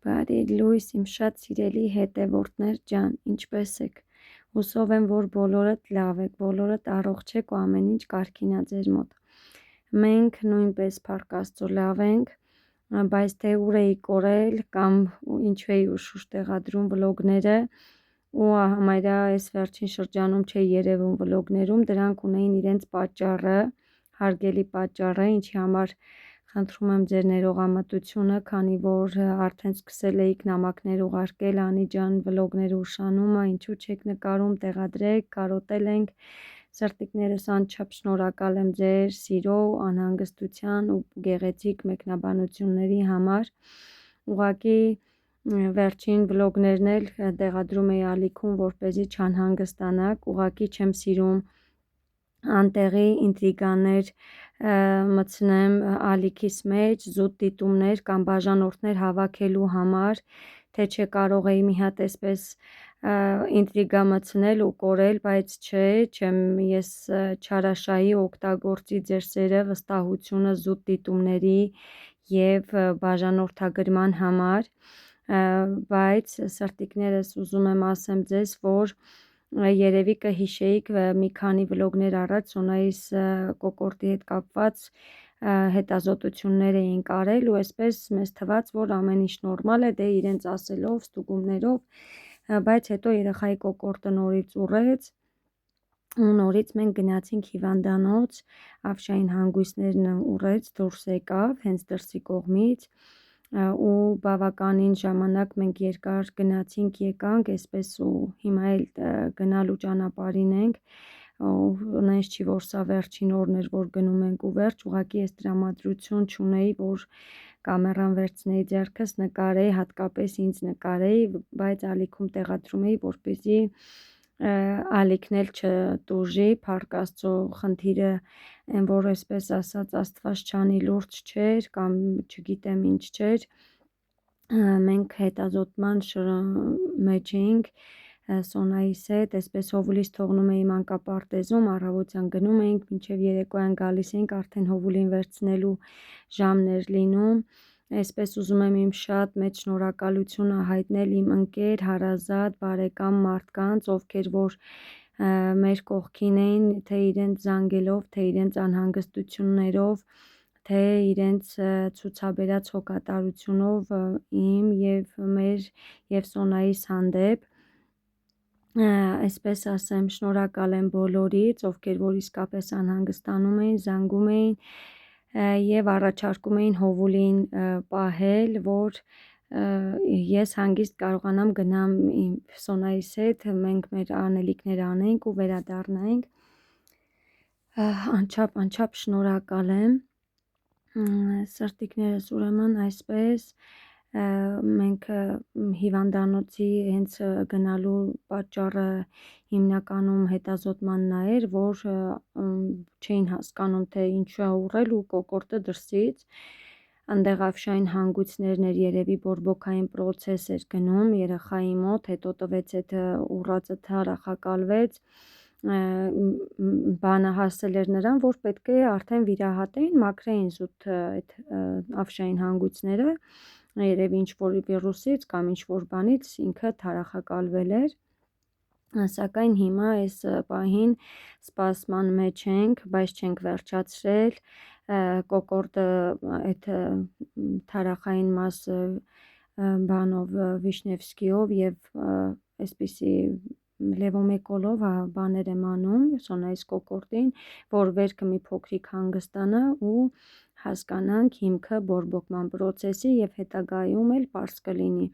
Բարի լույս իմ շատ սիրելի հետևորդներ ջան, ինչպե՞ս եք։ Հուսով եմ, որ բոլորդ լավ եք, բոլորդ առողջ եք ու ամեն ինչ կարգին ա ձեր մոտ։ Մենք նույնպես փառք Աստծո լավ ենք, բայց թե ուր էի կորել կամ ինչու էի ուշուշ տեղադրում վլոգները ու համարյա այս վերջին շրջանում չէի երևում վլոգներում, դրանք ունեին իրենց պատճառը, հարգելի պատճառը, ինչի համար խնդրում եմ ձեր ներողամտությունը, քանի որ արդեն սկսել էիք նամակներ ուղարկել, Անի ջան, վլոգները ուշանումը, ինչու չեք նկարում, տեղադրեք, կարոտել ենք, սրտիկներս անչափ շնորհակալ եմ ձեր սիրո, անհանգստության ու գեղեցիկ մեկնաբանությունների համար։ Ուղղակի վերջին վլոգներն էլ տեղադրում էի ալիքում, որպեսզի չանհանգստանաք, ուղղակի չեմ սիրում անտեղի ինտրիգաներ մտցնեմ ալիքիս մեջ, զուտ դիտումներ կամ բաժանորդներ հավաքելու համար, թե չէ կարող էի մի հատ այսպես ինտրիգա մտցնել ու կորել, բայց չէ, ես չարաշահի օգտագործի ձեր սերը, վստահությունը զուտ դիտումների և բաժանորդագրման համար, բայց սրտիկներս ուզում եմ ասեմ ձեզ, որ երևի կհիշեիք մի քանի վլոգներ առաջ Սոնայիս կոկորդի հետ կապված հետազոտություններ էինք արել ու այսպես մեզ թվաց, որ ամեն ինչ նորմալ է, դե իրենց ասելով, ստուգումներով, բայց հետո երեխայի կոկորդը նորից ուռեց ու նորից մենք գնացինք հիվանդանոց, ավշային հանգույցներն ուռեց, դուրս եկավ հենց դրսի կողմից ու բավականին ժամանակ մենք երկար գնացինք եկանք այսպես ու հիմա էլ գնալու ճանապարհին ենք ու նենց չի որ սա վերջին օրն էր որ գնում ենք ու վերջ ուղղակի ես տրամադրություն չունեի որ կամերան վերցնեի ձեռքս նկարեի հատկապես ինձ նկարեի բայց ալիքում տեղադրում էի որպեսզի ալիքն էլ չտուժի փառք Աստծո խնդիրը այն որ այսպես ասած Աստված չանի լուրջ չէր կամ չգիտեմ ինչ չէր մենք հետազոտման մեջ էինք Սոնայիս հետ այսպես հովուլից թողնում էի մանկապարտեզում առավոտյան գնում էինք մինչև երեկոյան գալիս էինք արդեն հովուլին վերցնելու ժամն էր լինում այսպես ուզում եմ իմ շատ մեծ շնորհակալությունը հայտնել իմ ընկեր, հարազատ, բարեկամ մարդկանց, ովքեր որ մեր կողքին էին, թե իրենց զանգելով, թե իրենց անհանգստություններով, թե իրենց ցուցաբերած հոգատարությունով իմ և մեր և Սոնայիս հանդեպ այսպես ասեմ շնորհակալ եմ բոլորից, ովքեր որ իսկապես անհանգստանում էին, զանգում էին և առաջարկում էին հովուլին պահել, որ ես հանգիստ կարողանամ գնամ Սոնայիս հետ, մենք մեր անելիքները անենք ու վերադառնայինք, անչափ շնորհակալ եմ, սրտիկներս ուրեմն այսպես մենք հիվանդանոցի հենց գնալու պատճառը հիմնականում հետազոտմանն էր, որ չէին հասկանում, թե ինչու է ուռել ու կոկորդը դրսից այնտեղ ավշային հանգույցներն էր երևի բորբոքային պրոցես էր գնում երեխայի մոտ, հետո տվեց այդ ուռածը թարախակալվեց, բանը հասել էր նրան, որ պետք է արդեն վիրահատեին, մաքրեին զուտ այդ ավշային հանգույցները, երևի ինչ-որ վիրուսից կամ ինչ-որ բանից ինքը թարախակալվել էր, սակայն հիմա այս պահին սպասման մեջ ենք, բայց չենք վերջացրել, կոկորդը այդ թարախային մասը բանով Վիշնևսկիով և այսպիսի լևոմեկոլով բաներ եմ անում Սոնայիս կոկորդին, որ վերքը մի փոքրիկ հանգստանա ու հասկանանք հիմքը բորբոքման պրոցեսի և հետագայում էլ պարզ կլինի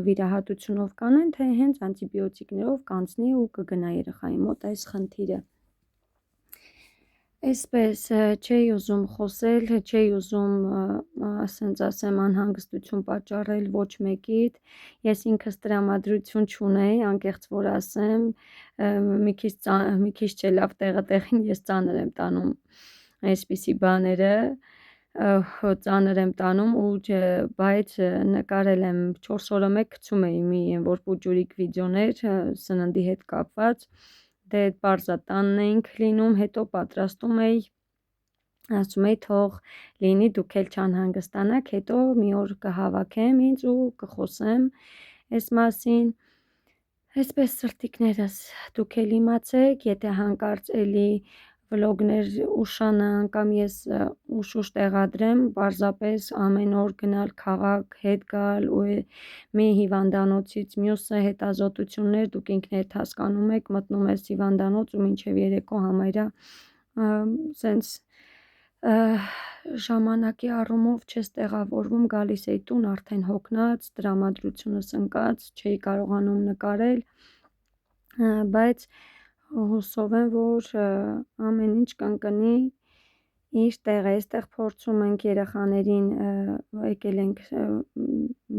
վիրահատությունով կանեն, թե հենց անտիբիոտիկներով կանցնի ու կգնա երեխայի մոտ այս խնդիրը այսպես չէի ուզում խոսել, չէի ուզում ասենց ասեմ անհանգստություն պատճառել ոչ մեկիդ, ես ինքս տրամադրություն չունեի, անկեղծ որ ասեմ, մի քիչ չէ լավ տեղին ես ծանր եմ տանում այսպիսի բաները, ծանր եմ տանում բայց նկարել եմ 4 օրը մեկ գցում էի մի որ պուջուրիկ վիդեոներ սննդի հետ կապված, դե պարզա տանն էինք լինում, հետո պատրաստում էի ասում էի թող լինի դուք էլ չանհանգստանաք, հետո մի օր կհավաքեմ ինձ ու կխոսեմ այս մասին։ Այսպես սրտիկներս, դուք էլ իմացեք, եթե հանկարծ էլի վլոգներ ուշանան կամ ես ուշ տեղադրեմ, պարզապես ամեն օր գնալ քաղաք, հետ գալ ու մի հիվանդանոցից մյուսը հետազոտություններ, դուք ինքներդ հասկանում եք, մտնում ես հիվանդանոց ու մինչև երեկո համարյա սենց ժամանակի առումով չես տեղավորվում, գալիս էի տուն արդեն հոգնած, տրամադրությունս ընկած, չէի կարողանում նկարել, բայց հուսով եմ, որ ամեն ինչ կընկնի իր տեղը։ Այստեղ փորձում ենք երեխաներին, եկել ենք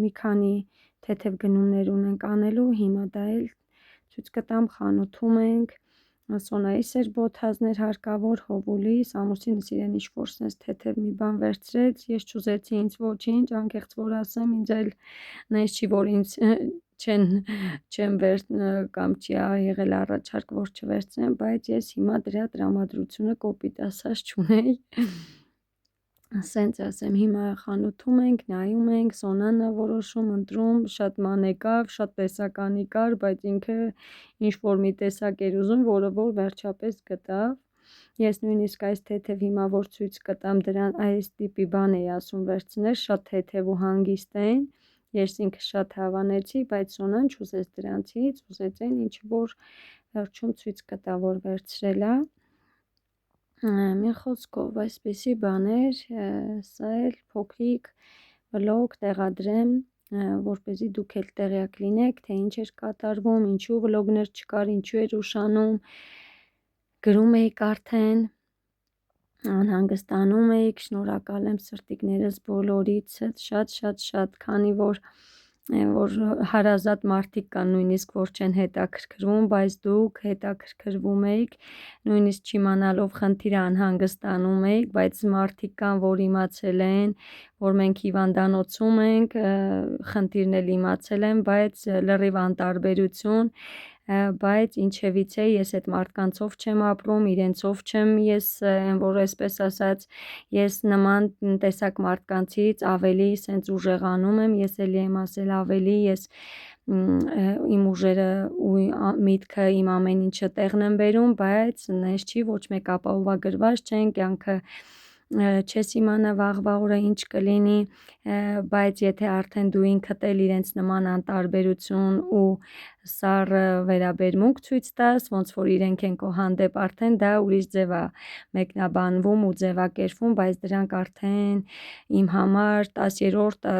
մի քանի թեթև գնումներ ունենք անելու, հիմա դա էլ ցույց կտամ, խանութում ենք, Սոնայի էր բոթազներ հարկավոր, հովուլիս, ամուսինս իրեն ինչ-որ սենց թեթև մի բան վերցրեց, ես չուզեցի ինձ ոչինչ, անկեղծ որ ասեմ, ինձ էլ նենց չի, որ ինձ չեմ կամ չի եղել առաջարկ, որ չվերցնեմ, բայց ես հիմա դրա տրամադրությունը կոպիտ ասած չունեի, սենց ասեմ, հիմա խանութում ենք, նայում ենք, Սոնան է որոշում, ընտրում, շատ ման եկավ, շատ տեսականի կար, բայց ինքը ինչ-որ մի տեսակ էր ուզում, որը որ վերջապես գտավ, ես նույնիսկ այս թեթև հիմա որ ցույց կտամ դրան, այս տիպի բան էի ասում վերցներ, շատ թեթև ու հանգիստ են, ես ինքը շատ հավանեցի, բայց Սոնան չուզեց դրանցից, ուզեց այն ինչ որ վերջում ցույց կտա, որ վերցրել է, մի խոսքով այսպիսի բաներ, սա էլ փոքրիկ վլոգ տեղադրեմ, որպեսզի դուք էլ տեղյակ լինեք, թե ինչ էր կատարվում, ինչու վլոգներ չկար, ինչու էր ուշանում, գրում էիք արդեն, անհանգստանում էիք, շնորհակալ եմ սրտիկներս բոլորիցս, շատ, քանի որ հարազատ մարդիկ կան նույնիսկ որ չեն հետաքրքրվում, բայց դուք հետաքրքրվում էիք, նույնիսկ չիմանալով խնդիրը անհանգստանում էիք, բայց մարդիկ կան, որ իմացել են, որ մենք հիվանդանոցում ենք, խնդիրն էլ իմացել են, բայց լրիվ անտարբերություն, բայց ինչևիցե ես այդ մարդկանցով չեմ ապրում, իրենցով չեմ, ես որ այսպես ասած, ես նման տեսակ մարդկանցից ավելի սենց ուժեղանում եմ, ես էլի եմ ասել ավելի, ես իմ ուժերը ու միտքը իմ ամեն ինչը տեղն եմ բերում, բայց նենց չի, ոչ մեկ ապահովագրված չեն, կյանքը չես իմանա վաղվա օրը ինչ կլինի, բայց եթե արդեն դու ինքդ էլ իրենց նման անտարբերություն ու սառը վերաբերմունք ցույց տաս, ոնց որ իրենք են քո հանդեպ, արդեն դա ուրիշ ձև է մեկնաբանվում ու ձևակերպվում, բայց դրանք արդեն իմ համար 10-րդ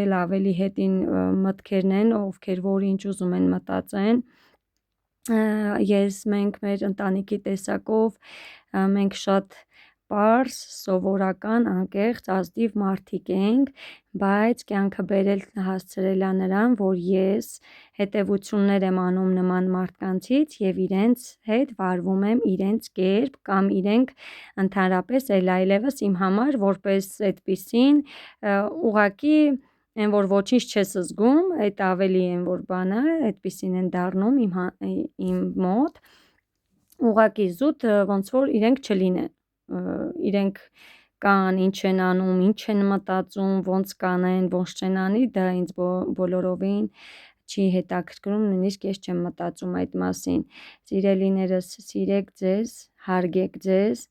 էլ ավելի հետին մտքերն են, ովքեր որ ինչ ուզում են մտածեն, մենք մեր ընտանիքի տեսակով, մենք շատ պարզ, սովորական, անկեղծ, ազնիվ մարդիկ ենք, բայց կյանքը բերել հասցրել է նրան, որ ես հետևություններ եմ անում նման մարդկանցից և իրենց հետ վարվում եմ իրենց կերպ կամ իրենք ընդհանրապես էլ այլևս իմ համար որպես այդպիսին ուղղակի են որ ոչինչ չես զգում, այդ ավելի են որ բան է, այդպիսին են դառնում իմ մոտ, ուղղակի զուտ ոնց որ իրենք չլինեն, իրենք կան, ինչ են անում, ինչ են մտածում, ոնց կանեն, ոնց չեն անի, դա ինձ բոլորովին չի հետաքրքրում, նույնիսկ ես չեմ մտածում այդ մասին, սիրելիներս, սիրեք ձեզ, հարգեք ձեզ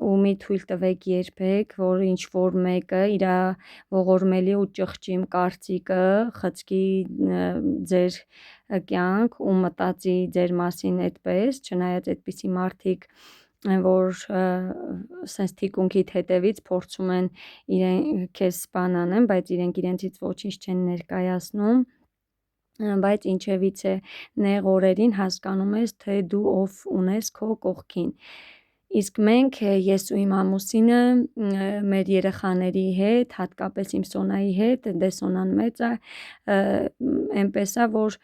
ու մի թույլ տվեք երբեք, որ ինչ որ մեկը իր ողորմելի ու ճղճիմ կարծիքը խցկի ձեր կյանք ու մտածի ձեր մասին այդպես, չնայած այդպիսի մարդիկ որ սենց թիկունքիդ հետևից փորձում են քեզ բան անեն, բայց իրենք իրենցից ոչինչ չեն ներկայացնում, բայց ինչևիցե նեղ օրերին հասկանում ես, թե դու ով ունես քո կողքին, իսկ մենք, ես ու իմ ամուսինը, մեր երեխաների հետ, հատկապես իմ Սոնայի հետ, դե Սոնան մեծ է, այնպես է, որ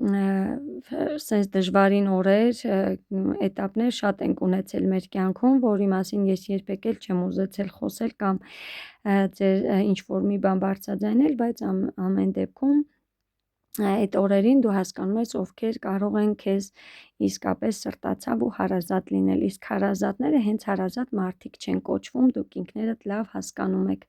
սենց դժվարին օրեր, էտապներ շատ ենք ունեցել մեր կյանքում, որի մասին ես երբեք էլ չեմ ուզեցել խոսել կամ ինչ որ մի բան բարձրաձայնել, բայց ամեն դեպքում այդ օրերին դու հասկանում ես ովքեր կարող են քեզ իսկապես սրտացավ ու հարազատ լինել, իսկ հարազատները հենց հարազատ մարդիկ չեն կոչվում, դուք ինքներդ լավ հասկանում եք։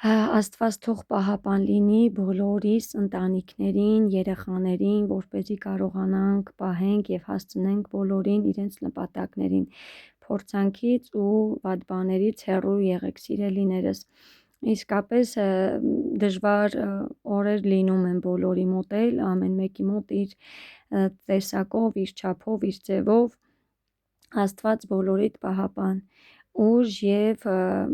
Աստված թող պահապան լինի բոլորիս ընտանիքներին, երեխաներին, որպեսզի կարողանանք պահենք եւ հասցնենք բոլորին իրենց նպատակներին, փորձանքից ու վատ բաներից հեռու եղեք սիրելիներս։ Իսկապես դժվար օրեր լինում են բոլորի մոտ էլ, ամեն մեկի մոտ իր տեսակով, իր չափով, իր ձևով, Աստված բոլորիդ պահապան ուժ եւ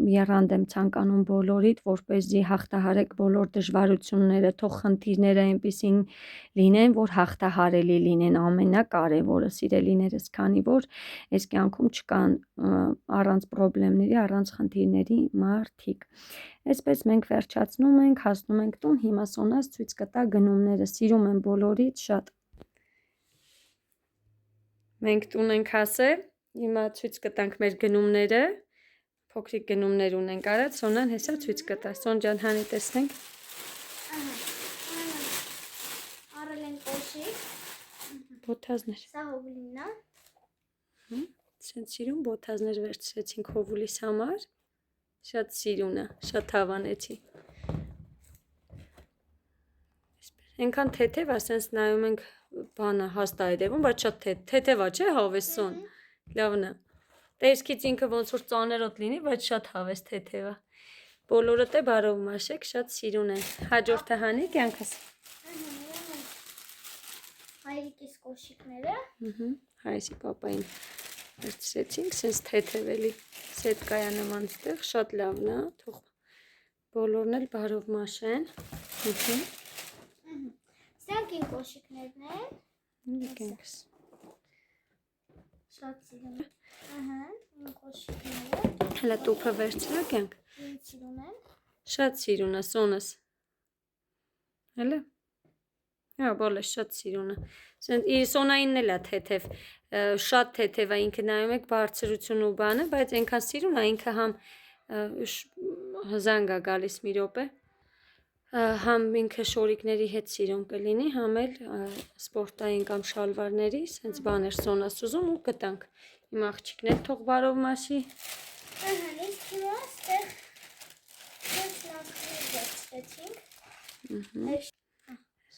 եռանդ եմ ցանկանում բոլորիդ, որպեսզի հաղթահարեք բոլոր դժվարությունները, թող խնդիրները այնպեսին լինեն, որ հաղթահարելի լինեն, ամենակարևորը սիրելիներս, քանի որ այս կյանքում չկան առանց խնդիրների, առանց խնդիրների մարդիկ։ Այսպես մենք վերջացնում ենք, հասնում ենք տուն, հիմա Սոնաս ցույց կտա գնումները, սիրում եմ բոլորիդ շատ։ Մենք տուն ենք հասել, հիմա ցույց կտանք մեր գնումները, փոքրիկ գնումներ ունենք արած, Սոնան հեսա ցույց կտա, Սոն ջան հանի տեսնենք։ Առել են կոշիկ, Բոթազներ։ սա հովլինն է։ Շատ սիրուն բոթազներ վերցրեցինք Հովուլիս համար, շատ սիրուն է, շատ հավանեցի։ Այնքան թեթև է, սենց նայում ենք բանը հաստա է դեպում, բայց շատ թեթև է, չէ, հավես Սոն, լավն է։ Տեսքից ինքը ոնց որ ծանրոտ լինի, բայց շատ հավես թեթև է։ Բոլորդ է բարով մաշեք, շատ սիրուն են։ Հաջորդը հանի կյանքս։ Հայրիկիս կոշիկները։ Հայսի պապային վերցրեցինք, սենց թեթև էլի սետկայա նման ստեղ, շատ լավն է, թող բոլորն էլ բարով մաշեն։ Սրանք իմ կոշիկներն են։ Կյանքս։ Շատ սիրում եմ։ Իմ կոշիկները։ Հələ տուփը վերցրա կյանք։ Ինձ սիրում են։ Շատ սիրուն է, Սոնս։ Հələ։ Հա, բոլես շատ սիրուն է։ Իր Սոնայինն էլ է թեթև, շատ թեթև է, ինքը նայում եք բարձրություն ու բանը, բայց այնքան սիրուն է, ինքը համ զանգ է գալիս մի րոպե, համ ինքը շորիկների հետ սիրուն կլինի, համ էլ սպորտային կամ շալվարների, սենց բաներ Սոնաս ուզում ու գտանք։ Իմ աղջիկներ թող բարով մաշի։ Իսկ հիմա ստեղ սնանկներ վերցրեցինք։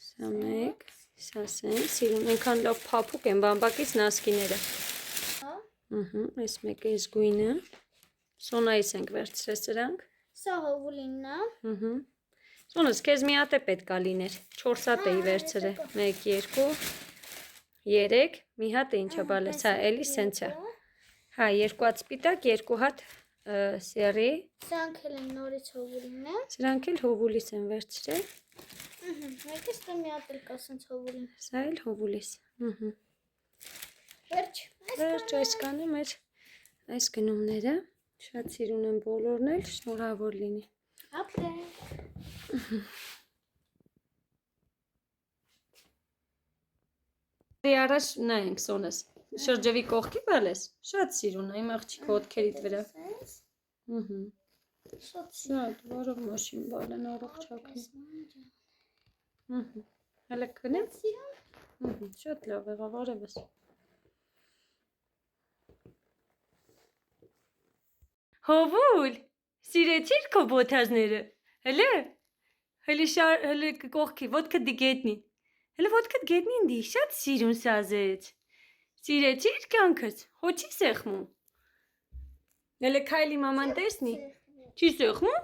Սա մեկ, սա սեն, սիրուն, այնքան լավ փափուկ են բամբակից նասկիները։ Այս մեկը այս գույնը, Սոնայիս ենք վերցրել սրանք։ Սա հովուլինն է։ Սոնս, քեզ մի հատ է պետք է լիներ, 4 հատ էի վերցրել, 1, 2, 3, մի հատ է ինչա բալես, հա, էլի սենց է։ Հա, 2 հատ սպիտակ, 2 հատ սերի։ Սրանք էլ են նորից հովուլինն է։ Սրանք էլ հովուլիս են վերցրել։ Մեկը ստե մի հատ էլ կա սենց հովուլին։ Սա էլ հովուլիս։ Վերջ այսքան է մեր այս գնումները, շատ սիրուն են բոլորն էլ, շնորհավոր լինի։ Առաջ նայենք Սոնես, շրջևի կողքի բալես, շատ սիրուն է, իմ աղջիկ ոտքերիդ վրա։ Շատ, բարով մաշին բալեն առողջակին։ Հələ կնեմ։ Շատ լավ եղավ, արևս։ Հովուլ, սիրեցիր քո բոթազները, հələ կողքի, ոտքդ դի գետնի, հələ ոտքդ գետնի ինդի, շատ սիրուն սազեց, սիրեցիր կյանքս, հո չի սեղմում, հələ քայլի մաման տեսնի, չի սեղմում,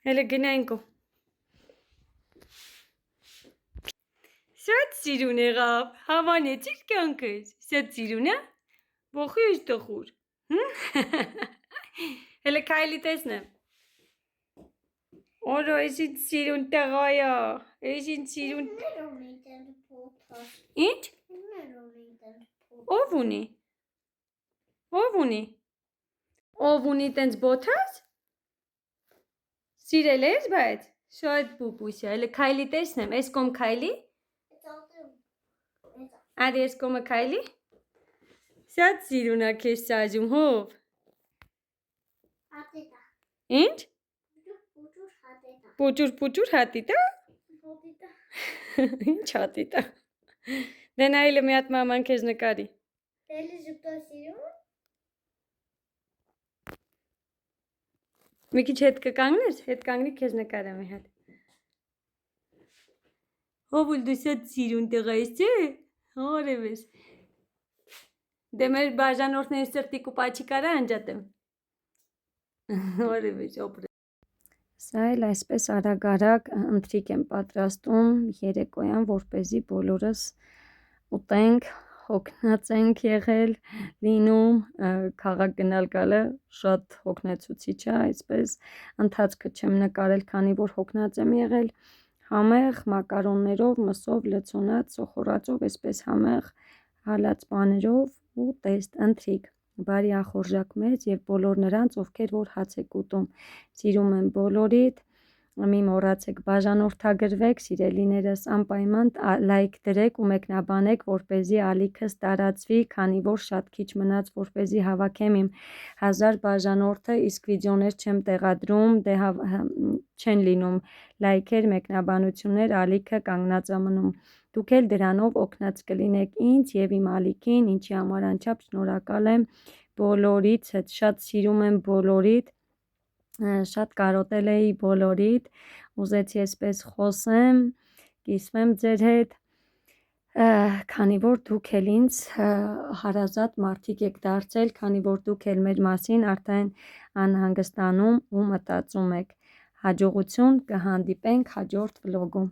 հələ գնայինք ու, շատ սիրուն եղավ, հավանեցիր կյանքս, շատ սիրուն է, բոխի ես տխուր, հələ քայլի տեսնեմ, Օրո, ես ինչ սիրուն տղայա, ես ինչ սիրուն… Ինչ? Ով ունի? Ով ունի? Ով ունի տենց բոթազ? Սիրել ես բայց? Շատ պուպուս է, հələ քայլի տեսնեմ, ես կոմ քայլի? Արի ես կոմը քայլի? Շատ սիրուն է քեզ սազում, հով? Ինչ? Պուճուր հատիտա։ Հոտիտա։ Ինչ հատիտա։ Դե նայելը մի հատ մաման քեզ նկարի։ Էլի ժպտա սիրում։ Մի քիչ հետ կկանգնես, հետ կանգնի քեզ նկարեմ մի հատ։ Ով դու շատ սիրուն տղա ես, չէ՞։ Օրևես։ Դե մեր բաժանորդների սրտի կուպաչի կարա անջատեմ։ Օրևես, օպրե։ Սա էլ այսպես արագ ընթրիք եմ պատրաստում երեկոյան, որպեսզի բոլորս ուտենք, հոգնած ենք եղել, լինում, քաղաք գնալ գալը շատ հոգնեցուցիչ է, այսպես ընթացքը չեմ նկարել, քանի որ հոգնած եմ եղել, համեղ մակարոններով, մսով, լցոնած, սոխորածով, այսպես համեղ հալած բաներով ու տեստ ընթրիք, բարի ախորժակ մեծ եւ բոլոր նրանց, ովքեր որ հաց եք ուտում, սիրում եմ բոլորիդ, մի մոռացեք բաժանորդագրվեք, սիրելիներս, անպայման լայք դրեք ու մեկնաբանեք, որպեսզի ալիքս տարածվի, քանի որ շատ քիչ մնաց, որպեսզի հավաքեմ իմ 1000 բաժանորդը, իսկ վիդեոներ չեմ տեղադրում, դե չեն լինում լայքեր, մեկնաբանություններ, ալիքը կանգնած է մնում։ Դուք էլ դրանով օգնած կլինեք ինձ եւ իմ ալիքին, ինչի համար անչափ շնորհակալ եմ բոլորիցդ, շատ սիրում եմ բոլորիդ, շատ կարոտել էի բոլորիդ, ուզեցի այսպես խոսեմ, կիսվեմ ձեր հետ, քանի որ դուք էլ ինձ հարազատ մարդիկ եք դարձել, քանի որ դուք էլ մեր մասին արդեն անհանգստանում ու մտածում եք։ Հաջողություն, կհանդիպենք հաջորդ վլոգում։